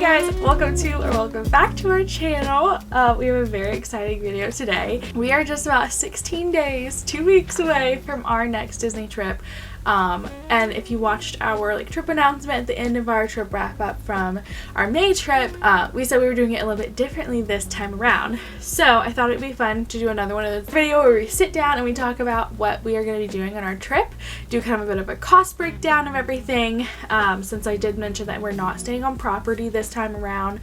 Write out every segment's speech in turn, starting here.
guys, welcome back to our channel. We have a very exciting video today. We are just about 16 days, 2 weeks away from our next Disney trip. And if you watched our trip announcement at the end of our trip wrap up from our May trip, we said we were doing it a little bit differently this time around. So I thought it'd be fun to do another one of those videos where we sit down and we talk about what we are going to be doing on our trip, do kind of a bit of a cost breakdown of everything, since I did mention that we're not staying on property this time around.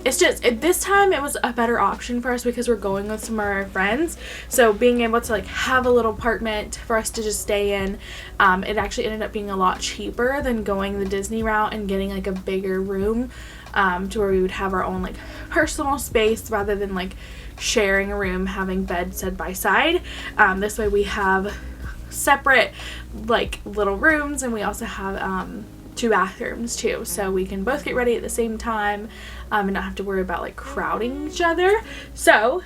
It's just, this time it was a better option for us because we're going with some of our friends. So being able to have a little apartment for us to just stay in, it actually ended up being a lot cheaper than going the Disney route and getting a bigger room, to where we would have our own personal space rather than sharing a room, having beds side by side. This way we have separate little rooms, and we also have 2 bathrooms too, so we can both get ready at the same time, and not have to worry about crowding each other. So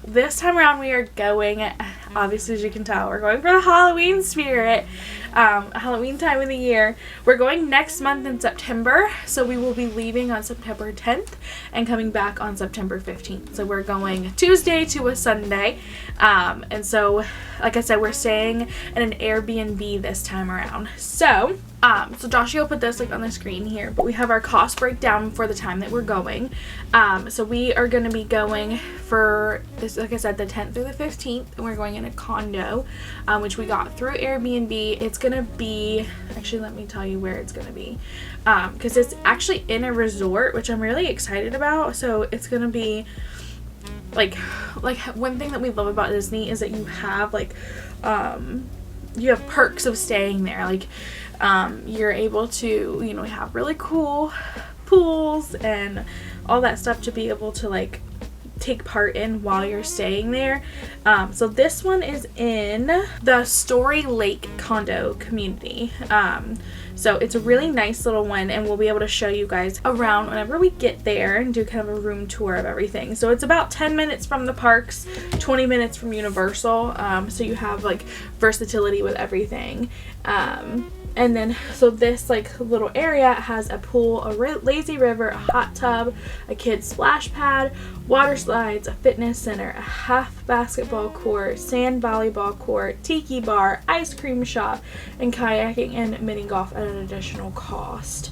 this time around we are going, obviously as you can tell, we're going for the Halloween spirit, Halloween time of the year. We're going next month in September, so we will be leaving on September 10th and coming back on September 15th. So we're going Tuesday to a Sunday, and so like I said, we're staying in an Airbnb this time around. So Joshua will put this on the screen here, but we have our cost breakdown for the time that we're going. So we are going to be going for this, like I said, the 10th through the 15th, and we're going in a condo, which we got through Airbnb. It's going to be, actually let me tell you where it's going to be, because it's actually in a resort, which I'm really excited about. So it's going to be one thing that we love about Disney is that you have you have perks of staying there. You're able to, have really cool pools and all that stuff to be able to take part in while you're staying there. So this one is in the Story Lake condo community. So it's a really nice little one, and we'll be able to show you guys around whenever we get there and do kind of a room tour of everything. So it's about 10 minutes from the parks, 20 minutes from Universal, so you have versatility with everything. And then, so this little area has a pool, a lazy river, a hot tub, a kid's splash pad, water slides, a fitness center, a half basketball court, sand volleyball court, tiki bar, ice cream shop, and kayaking and mini golf at an additional cost.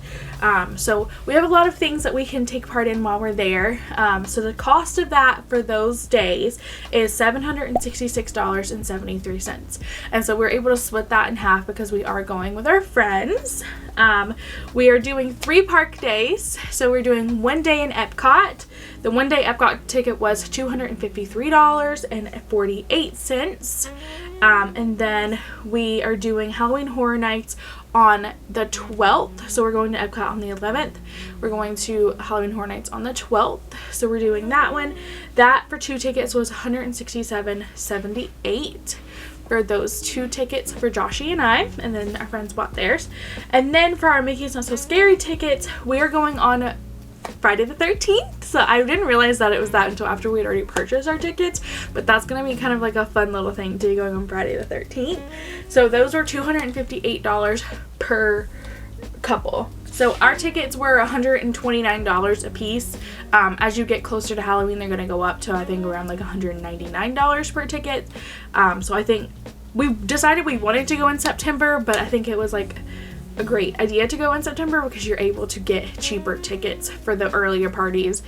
So we have a lot of things that we can take part in while we're there. So the cost of that for those days is $766.73. And so we're able to split that in half because we are going with our friends. We are doing 3 park days. So we're doing 1 day in Epcot. The 1 day Epcot ticket was $253.48. And then we are doing Halloween Horror Nights on the 12th. So we're going to Epcot on the 11th. We're going to Halloween Horror Nights on the 12th. So we're doing that one. That for 2 tickets was $167.78 for those 2 tickets for Joshy and I, and then our friends bought theirs. And then for our Mickey's Not So Scary tickets, we are going on Friday the 13th. So I didn't realize that it was that until after we had already purchased our tickets, but that's going to be kind of a fun little thing to be going on Friday the 13th. So those were $258 per couple. So our tickets were $129 a piece. As you get closer to Halloween, they're going to go up to, I think, around $199 per ticket. So I think we decided we wanted to go in September, but I think it was a great idea to go in September because you're able to get cheaper tickets for the earlier parties,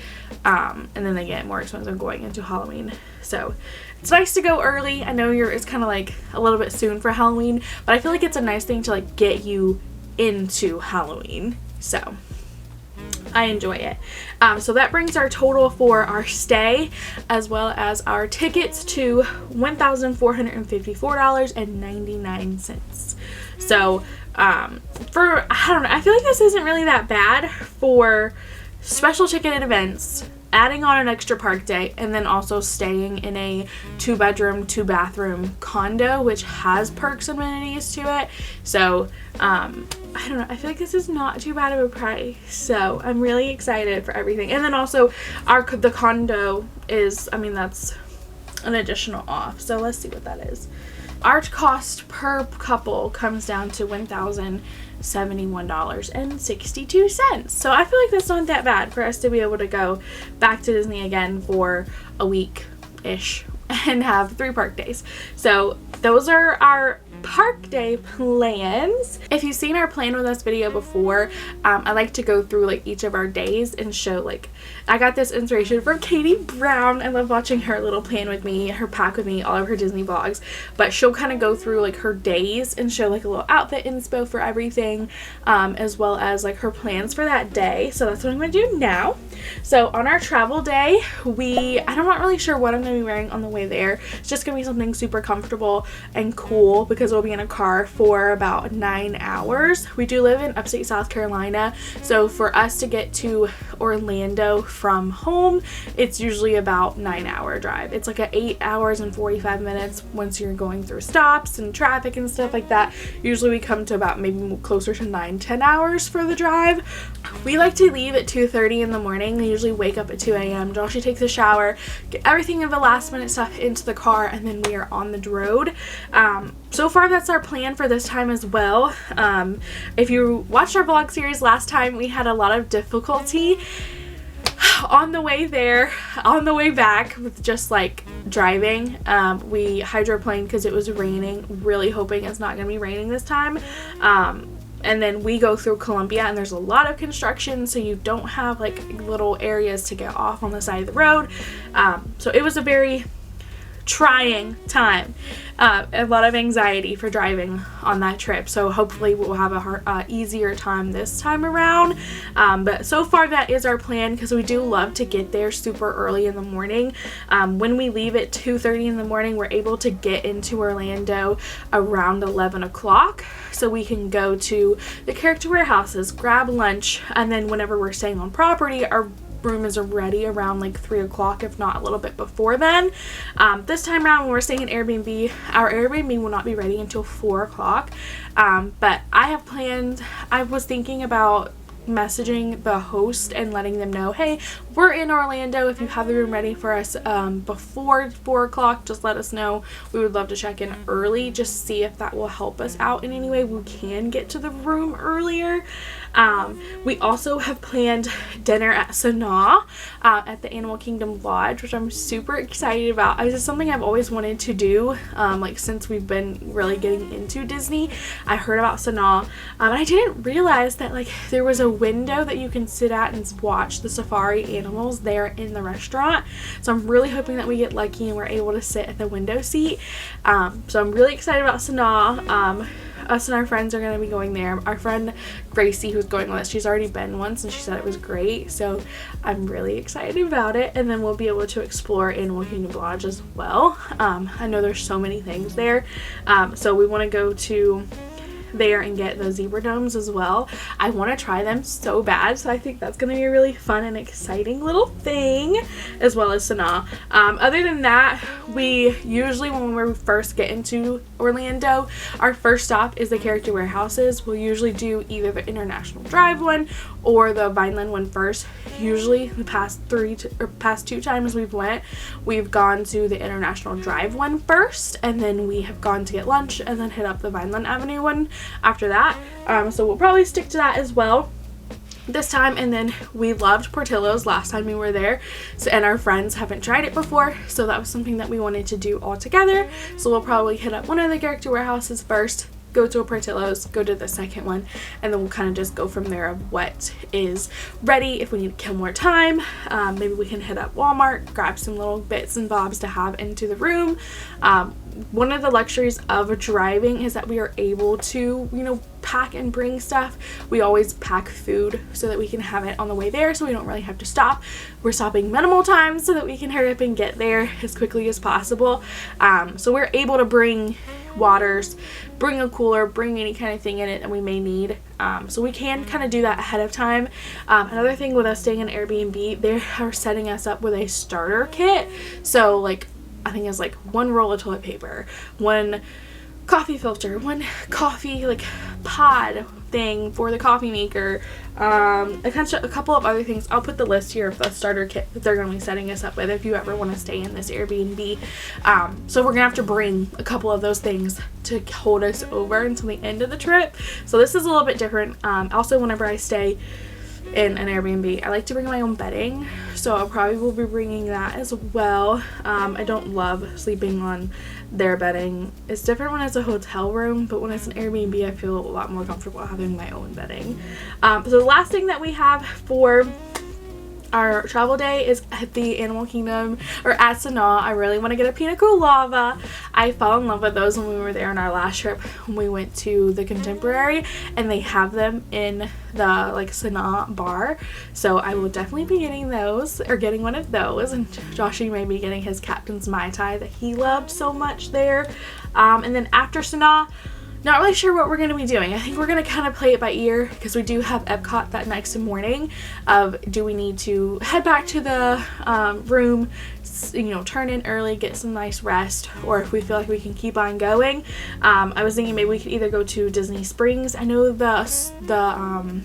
and then they get more expensive going into Halloween. So it's nice to go early. I know it's kind of a little bit soon for Halloween, but I feel like it's a nice thing to get you into Halloween. So I enjoy it. So that brings our total for our stay as well as our tickets to $1,454.99. So I don't know, I feel like this isn't really that bad for special ticketed events, adding on an extra park day, and then also staying in a 2-bedroom, 2-bathroom condo, which has perks and amenities to it. So I don't know, I feel like this is not too bad of a price. So I'm really excited for everything. And then also the condo is, that's an additional off. So let's see what that is. our cost per couple comes down to $1,071.62. So I feel like that's not that bad for us to be able to go back to Disney again for a week-ish and have 3 park days. So those are our park day plans. If you've seen our plan with us video before, I like to go through like each of our days and show, like, I got this inspiration from Katie Brown. I love watching her little plan with me, her pack with me, all of her Disney vlogs, but she'll kind of go through like her days and show like a little outfit inspo for everything, as well as like her plans for that day. So that's what I'm going to do now. So on our travel day, I'm not really sure what I'm going to be wearing on the way there. It's just going to be something super comfortable and cool because we'll be in a car for about 9 hours. We do live in upstate South Carolina, so for us to get to Orlando from home, it's usually about 9-hour drive. It's like 8 hours and 45 minutes once you're going through stops and traffic and stuff like that. Usually we come to about maybe closer to 9-10 hours for the drive. We like to leave at 2:30 in the morning. We usually wake up at 2 a.m. Joshy takes a shower, get everything of the last minute stuff into the car, and then we are on the road. So far that's our plan for this time as well. If you watched our vlog series last time, we had a lot of difficulty on the way there, on the way back with just like driving. We hydroplaned because it was raining, really hoping it's not going to be raining this time. And then we go through Columbia and there's a lot of construction, so you don't have like little areas to get off on the side of the road. So it was a very trying time, a lot of anxiety for driving on that trip, so hopefully we'll have a easier time this time around. But so far that is our plan, because we do love to get there super early in the morning. When we leave at 2:30 in the morning, we're able to get into Orlando around 11 o'clock, so we can go to the character warehouses, grab lunch, and then whenever we're staying on property, our room is ready around like 3 o'clock, if not a little bit before then. This time around when we're staying in Airbnb, our Airbnb will not be ready until 4 o'clock. But I have planned, I was thinking about messaging the host and letting them know, hey, we're in Orlando. If you have the room ready for us before 4 o'clock, just let us know. We would love to check in early, just see if that will help us out in any way. We can get to the room earlier. We also have planned dinner at Sanaa at the Animal Kingdom Lodge, which I'm super excited about. This is something I've always wanted to do, like since we've been really getting into Disney. I heard about Sanaa, and I didn't realize that like there was a window that you can sit at and watch the safari animals there in the restaurant. So I'm really hoping that we get lucky and we're able to sit at the window seat. So I'm really excited about Sanaa. Us and our friends are going to be going there. Our friend Gracie, who's going with us, she's already been once and she said it was great, so I'm really excited about it. And then we'll be able to explore Animal Kingdom Lodge as well. I know there's so many things there, so we want to go to there and get the zebra domes as well. I want to try them so bad, so I think that's going to be a really fun and exciting little thing, as well as Sanaa. Other than that, we usually, when we first get into Orlando, our first stop is the character warehouses. We'll usually do either the International Drive one or the Vineland one first. Usually the past 2 times we've gone to the International Drive one first, and then we have gone to get lunch and then hit up the Vineland Avenue one after that. So we'll probably stick to that as well this time. And then we loved Portillo's last time we were there, and our friends haven't tried it before, so that was something that we wanted to do all together. So we'll probably hit up one of the character warehouses first, go to a Portillo's, go to the second one, and then we'll kind of just go from there of what is ready. If we need to kill more time, maybe we can hit up Walmart, grab some little bits and bobs to have into the room. One of the luxuries of driving is that we are able to, pack and bring stuff. We always pack food so that we can have it on the way there, so we don't really have to stop. We're stopping minimal times so that we can hurry up and get there as quickly as possible. So we're able to bring waters, bring a cooler, bring any kind of thing in it that we may need. So we can kind of do that ahead of time. Another thing with us staying in Airbnb, they are setting us up with a starter kit. So like, I think it's like 1 roll of toilet paper, 1 coffee filter, one coffee like pod thing for the coffee maker, a couple of other things. I'll put the list here of the starter kit that they're going to be setting us up with if you ever want to stay in this Airbnb. So we're going to have to bring a couple of those things to hold us over until the end of the trip. So this is a little bit different. Also, whenever I stay in an Airbnb, I like to bring my own bedding, so I probably will be bringing that as well. I don't love sleeping on their bedding. It's different when it's a hotel room, but when it's an Airbnb, I feel a lot more comfortable having my own bedding. So the last thing that we have for our travel day is at the Animal Kingdom, or at Sanaa. I really want to get a pina colada. I fell in love with those when we were there on our last trip when we went to the Contemporary, and they have them in the like Sanaa bar, so I will definitely be getting those, or getting one of those, and Joshy may be getting his Captain's Mai Tai that he loved so much there. And then after Sanaa, not really sure what we're going to be doing. I think we're going to kind of play it by ear, because we do have Epcot that next morning. Do we need to head back to the room, you know, turn in early, get some nice rest, or if we feel like we can keep on going. I was thinking maybe we could either go to Disney Springs. I know the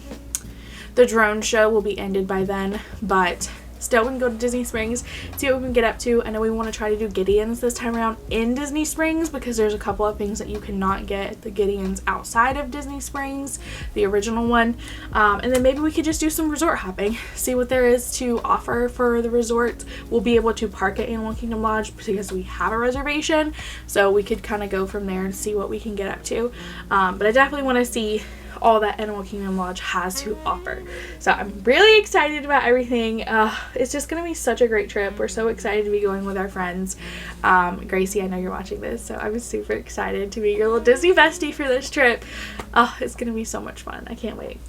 drone show will be ended by then, but still, we can go to Disney Springs, see what we can get up to. I know we want to try to do Gideon's this time around in Disney Springs, because there's a couple of things that you cannot get at the Gideon's outside of Disney Springs, the original one. And then maybe we could just do some resort hopping, see what there is to offer for the resorts. We'll be able to park at Animal Kingdom Lodge because we have a reservation, so we could kind of go from there and see what we can get up to. But I definitely want to see all that Animal Kingdom Lodge has to offer. So I'm really excited about everything. It's just going to be such a great trip. We're so excited to be going with our friends. Gracie, I know you're watching this, so I'm super excited to be your little Disney bestie for this trip. It's going to be so much fun. I can't wait.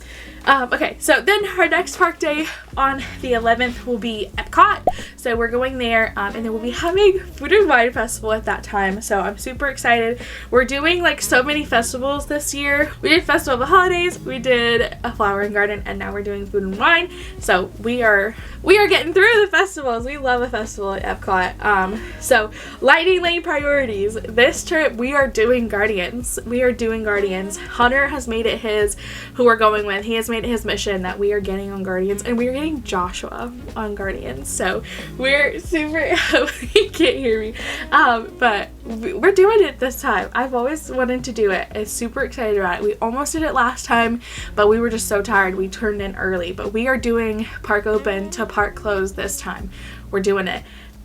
Okay, so then our next park day on the 11th will be Epcot. So we're going there, and then we'll be having Food and Wine Festival at that time. So I'm super excited. We're doing like so many festivals this year. We did Festival of the Holidays, we did a Flower and Garden, and now we're doing Food and Wine. So we are getting through the festivals. We love a festival at Epcot. So Lightning Lane priorities. This trip we are doing Guardians. Hunter has made it his, who we're going with, he has made it his mission that we are getting on Guardians, and we are getting Joshua on Guardians. So we're super, he can't hear me, but we're doing it this time. I've always wanted to do it. I'm super excited about it. We almost did it last time, but we were just so tired we turned in early. But we are doing park open to park closed this time. We're doing it.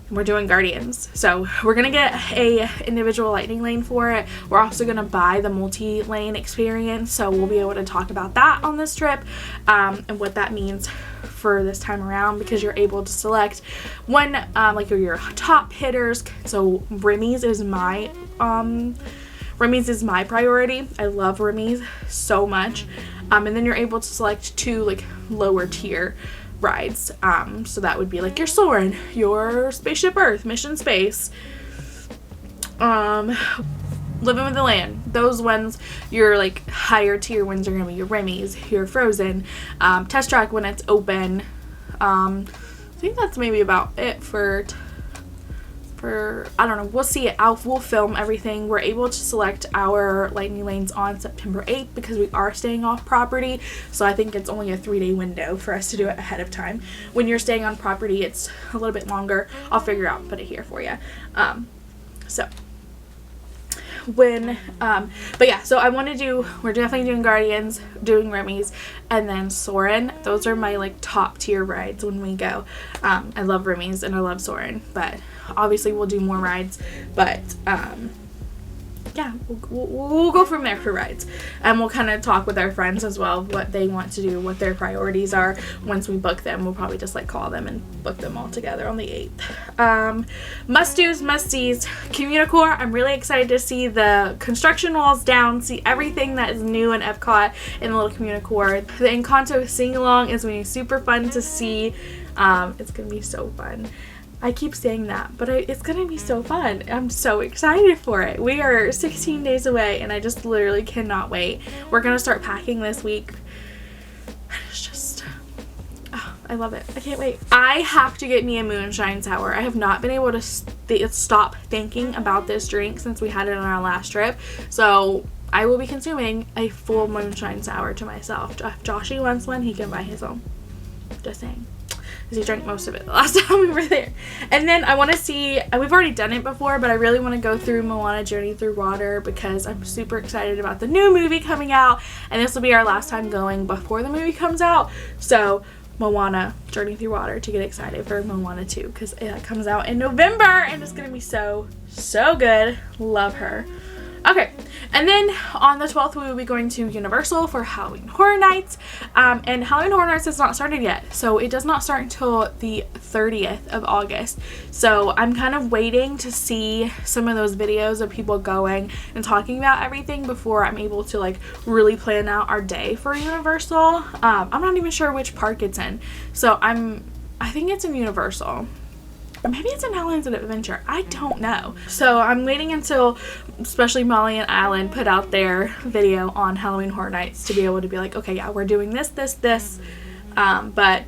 We're doing Guardians. So we're gonna get a individual lightning lane for it. We're also gonna buy the multi-lane experience, so we'll be able to talk about that on this trip, and what that means for this time around, because you're able to select one, like your top hitters. So Remy's is my priority. I love Remy's so much. And then you're able to select two like lower tier rides. So that would be like your Soarin', your Spaceship Earth, Mission Space, Living with the Land. Those ones, your like higher tier ones are gonna be your Remy's, your Frozen, Test Track when it's open. I think that's maybe about it for I don't know, we'll see it. We'll film everything. We're able to select our lightning lanes on September 8th because we are staying off property, so I think it's only a 3-day window for us to do it ahead of time. When you're staying on property, it's a little bit longer. I'll figure out and put it here for you. But yeah, so we're definitely doing Guardians, doing Remy's, and then Soarin'. Those are my like top tier rides when we go. I love Remy's and I love Soarin', but obviously we'll do more rides, but yeah, we'll go from there for rides, and we'll kind of talk with our friends as well, what they want to do, what their priorities are. Once we book them, we'll probably just like call them and book them all together on the 8th. Must-dos, must-sees, Communicore. I'm really excited to see the construction walls down, see everything that is new in Epcot in the little Communicore. The Encanto sing-along is going to be super fun to see. It's going to be so fun. I keep saying that, but it's going to be so fun. I'm so excited for it. We are 16 days away, and I just literally cannot wait. We're going to start packing this week. It's just, I love it. I can't wait. I have to get me a moonshine tower. I have not been able to stop thinking about this drink since we had it on our last trip. So I will be consuming a full moonshine sour to myself. If Joshy wants one, he can buy his own. Just saying. Because he drank most of it the last time we were there. And then I want to see, we've already done it before, but I really want to go through Moana Journey Through Water because I'm super excited about the new movie coming out. And this will be our last time going before the movie comes out. So Moana Journey Through Water to get excited for Moana 2 because it comes out in November and it's going to be so good. Love her. Okay, and then on the 12th we will be going to Universal for Halloween Horror Nights, and Halloween Horror Nights has not started yet, so it does not start until the 30th of August, so I'm kind of waiting to see some of those videos of people going and talking about everything before I'm able to like really plan out our day for Universal. I'm not even sure which park it's in, so I think it's in Universal. Or maybe it's in Islands of Adventure. I don't know. So I'm waiting until especially Molly and Alan put out their video on Halloween Horror Nights to be able to be like, okay, yeah, we're doing this. But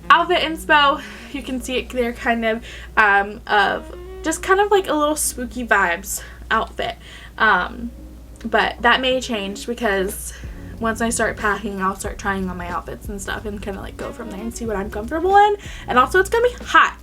outfit inspo, you can see it there kind of just kind of like a little spooky vibes outfit. But that may change because once I start packing, I'll start trying on my outfits and stuff and kind of like go from there and see what I'm comfortable in. And also it's going to be hot.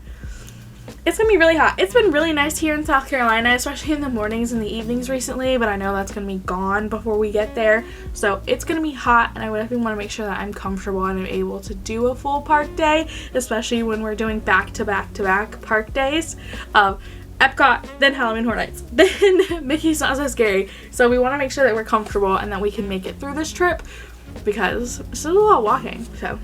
It's going to be really hot. It's been really nice here in South Carolina, especially in the mornings and the evenings recently, but I know that's going to be gone before we get there. So it's going to be hot, and I definitely want to make sure that I'm comfortable and I'm able to do a full park day, especially when we're doing back-to-back park days of Epcot, then Halloween Horror Nights, then Mickey's Not So Scary. So we want to make sure that we're comfortable and that we can make it through this trip because it's a lot of walking, so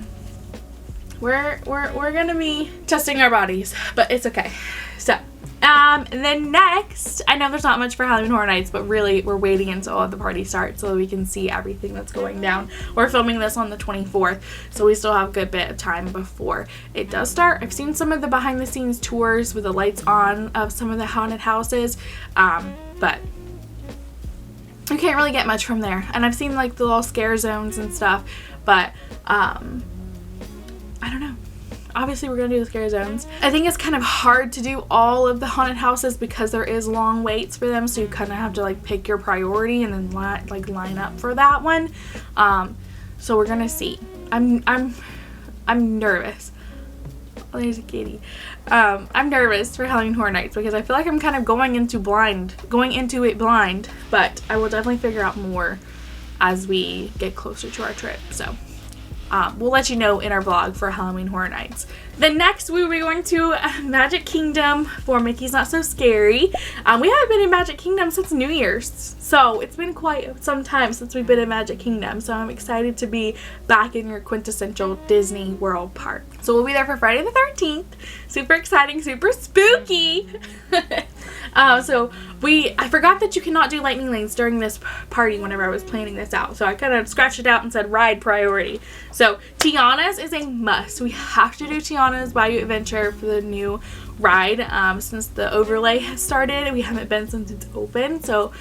we're gonna be testing our bodies, but it's okay. So and then next, I know there's not much for Halloween Horror Nights, but really we're waiting until all the party starts so that we can see everything that's going down. We're filming this on the 24th, so we still have a good bit of time before it does start. I've seen some of the behind the scenes tours with the lights on of some of the haunted houses, but you can't really get much from there. And I've seen like the little scare zones and stuff, but I don't know. Obviously, we're going to do the scare zones. I think it's kind of hard to do all of the haunted houses because there is long waits for them, so you kind of have to like pick your priority and then line up for that one. So we're going to see. I'm nervous. Oh, there's a kitty. I'm nervous for Halloween Horror Nights because I feel like I'm kind of going into it blind, but I will definitely figure out more as we get closer to our trip. So we'll let you know in our vlog for Halloween Horror Nights. Then next we will be going to Magic Kingdom for Mickey's Not So Scary. We haven't been in Magic Kingdom since New Year's, so it's been quite some time since we've been in Magic Kingdom, so I'm excited to be back in your quintessential Disney World park. So we'll be there for Friday the 13th. Super exciting, super spooky. So I forgot that you cannot do lightning lanes during this party whenever I was planning this out. So I kind of scratched it out and said ride priority. So Tiana's is a must. We have to do Tiana's Bayou Adventure for the new ride. Since the overlay has started, we haven't been since it's open. So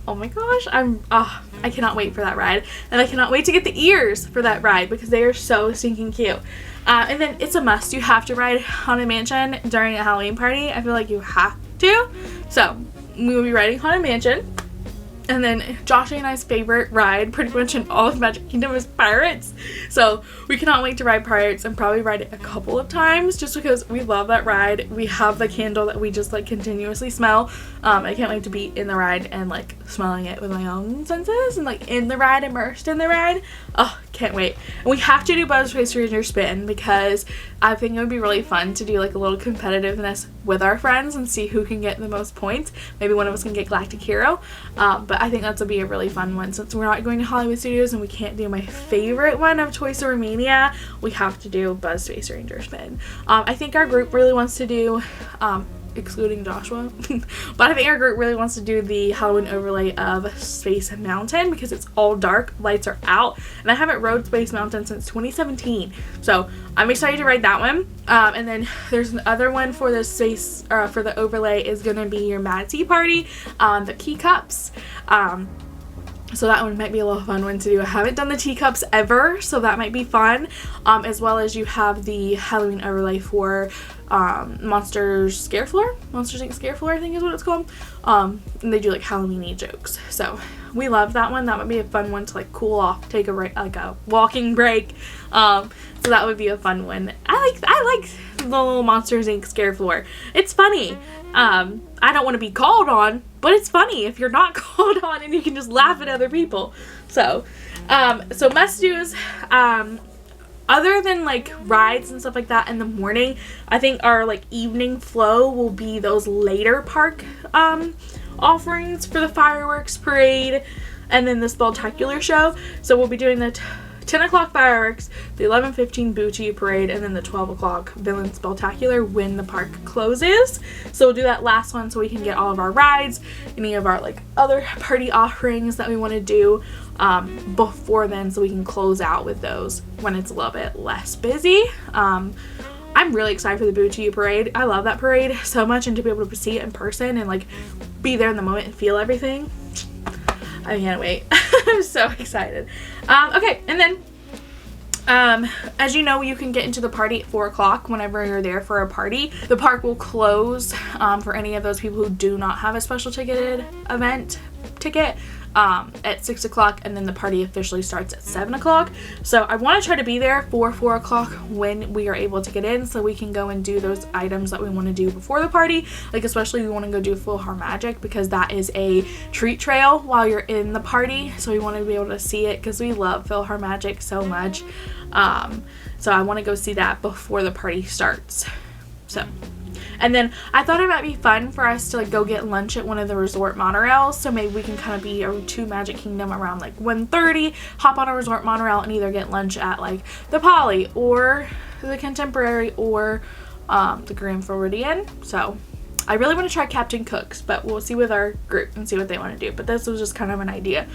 oh my gosh, I cannot wait for that ride. And I cannot wait to get the ears for that ride because they are so stinking cute. And then it's a must. You have to ride Haunted Mansion during a Halloween party. I feel like you have to. So we will be riding Haunted Mansion. And then Josh and I's favorite ride pretty much in all of Magic Kingdom is Pirates. So we cannot wait to ride Pirates and probably ride it a couple of times just because we love that ride. We have the candle that we just like continuously smell. I can't wait to be in the ride and like smelling it with my own senses and like in the ride, immersed in the ride. Oh, can't wait. And we have to do Buzz Racer Spin because I think it would be really fun to do like a little competitiveness with our friends and see who can get the most points. Maybe one of us can get Galactic Hero. But I think that's will be a really fun one since we're not going to Hollywood Studios and we can't do my favorite one of Toy Story Mania. We have to do Buzz Space Ranger Spin. I think our group really wants to do excluding Joshua, but I think our group really wants to do the Halloween overlay of Space Mountain because it's all dark, lights are out, and I haven't rode Space Mountain since 2017, so I'm excited to ride that one. And then there's another one for the space, for the overlay is going to be your Mad Tea Party, the Key Cups. So that one might be a little fun one to do. I haven't done the teacups ever, so that might be fun. As well as you have the Halloween overlay for Monsters Inc. Scare Floor, I think is what it's called. And they do like Halloween-y jokes. So we love that one. That would be a fun one to like cool off, take a walking break. So that would be a fun one. I like the little Monsters Inc. Scare Floor. It's funny. I don't want to be called on, but it's funny if you're not called on and you can just laugh at other people. So must-dos. Other than like rides and stuff like that in the morning, I think our like evening flow will be those later park offerings for the fireworks parade and then the Spectacular show. So we'll be doing the 10 o'clock fireworks, the 11:15 Bucci parade, and then the 12 o'clock Villain Spectacular when the park closes. So we'll do that last one so we can get all of our rides, any of our like other party offerings that we want to do before then, so we can close out with those when it's a little bit less busy. I'm really excited for the Bucci parade. I love that parade so much, and to be able to see it in person and like be there in the moment and feel everything, I can't wait. I'm so excited. Okay, and then as you know, you can get into the party at 4 o'clock whenever you're there for a party. The park will close for any of those people who do not have a special ticketed event ticket at 6 o'clock, and then the party officially starts at 7 o'clock. So I want to try to be there for 4 o'clock when we are able to get in, so we can go and do those items that we want to do before the party. Like especially we want to go do PhilharMagic because that is a treat trail while you're in the party, so we want to be able to see it because we love PhilharMagic so much. So I want to go see that before the party starts. So, and then I thought it might be fun for us to like go get lunch at one of the resort monorails. So maybe we can kind of be to Magic Kingdom around like 1:30, hop on a resort monorail and either get lunch at like the Poly or the Contemporary or the Grand Floridian. So I really want to try Captain Cook's, but we'll see with our group and see what they want to do. But this was just kind of an idea.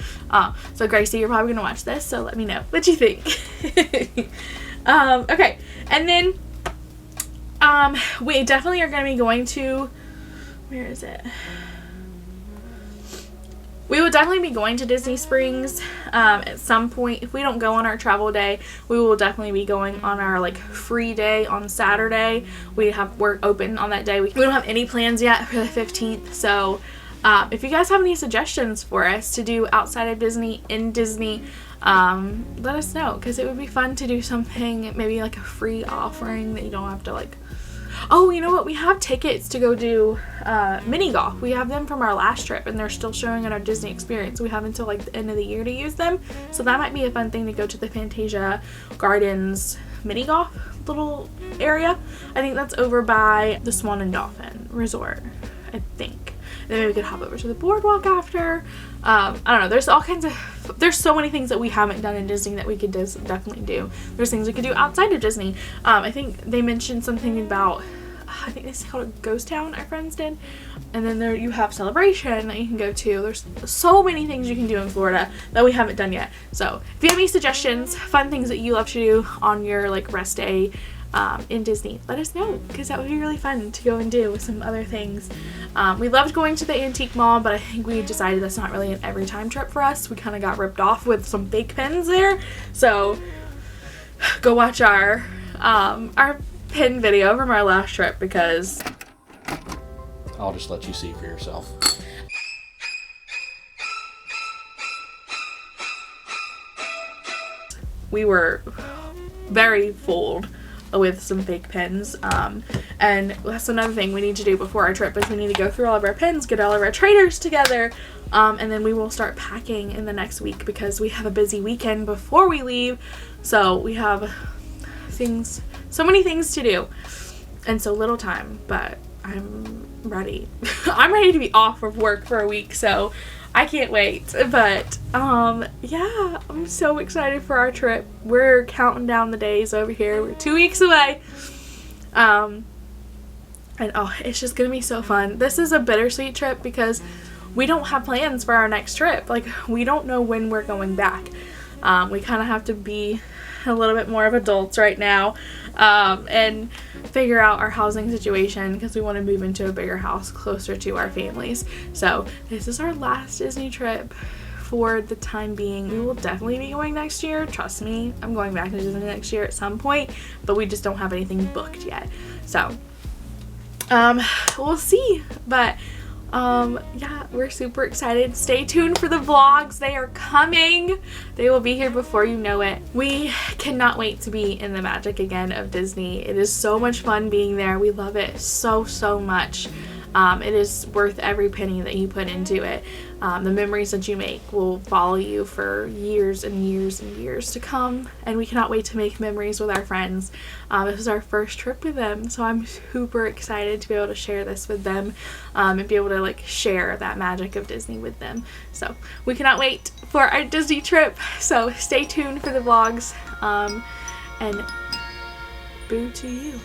So Gracie, you're probably going to watch this, so let me know what you think. Okay, and then we definitely are going to be going to, where is it? We will definitely be going to Disney Springs at some point. If we don't go on our travel day, we will definitely be going on our like free day on Saturday. We have work open on that day. We don't have any plans yet for the 15th. So if you guys have any suggestions for us to do outside of Disney, in Disney, let us know, because it would be fun to do something, maybe like a free offering that you don't have to like. Oh, you know what? We have tickets to go do mini golf. We have them from our last trip, and they're still showing at our Disney Experience. We have until like the end of the year to use them. So that might be a fun thing to go to the Fantasia Gardens mini golf little area. I think that's over by the Swan and Dolphin Resort, I think. Then maybe we could hop over to the boardwalk after. I don't know. There's all kinds of, there's so many things that we haven't done in Disney that we could definitely do. There's things we could do outside of Disney. I think they mentioned something about, I think they called it Ghost Town, our friends did. And then there you have Celebration that you can go to. There's so many things you can do in Florida that we haven't done yet. So if you have any suggestions, fun things that you love to do on your like rest day in Disney, let us know, because that would be really fun to go and do with some other things. We loved going to the Antique Mall, but I think we decided that's not really an every time trip for us. We kind of got ripped off with some fake pens there, so go watch our pen video from our last trip, because I'll just let you see for yourself. We were very fooled with some fake pens, and that's another thing we need to do before our trip, is we need to go through all of our pens, get all of our traders together, and then we will start packing in the next week, because we have a busy weekend before we leave. So we have so many things to do and so little time, but I'm ready. I'm ready to be off of work for a week, so I can't wait. But yeah, I'm so excited for our trip. We're counting down the days over here. We're 2 weeks away. And oh, it's just gonna be so fun. This is a bittersweet trip because we don't have plans for our next trip. Like, we don't know when we're going back. We kind of have to be a little bit more of adults right now, and figure out our housing situation, because we want to move into a bigger house closer to our families. So this is our last Disney trip for the time being. We will definitely be going next year. Trust me, I'm going back to Disney next year at some point, but we just don't have anything booked yet. So We'll see, but yeah, we're super excited. Stay tuned for the vlogs. They are coming. They will be here before you know it. We cannot wait to be in the magic again of Disney. It is so much fun being there. We love it so much. It is worth every penny that you put into it. The memories that you make will follow you for years and years and years to come, and we cannot wait to make memories with our friends. This is our first trip with them, so I'm super excited to be able to share this with them, and be able to like share that magic of Disney with them. So we cannot wait for our Disney trip, so stay tuned for the vlogs, and boo to you.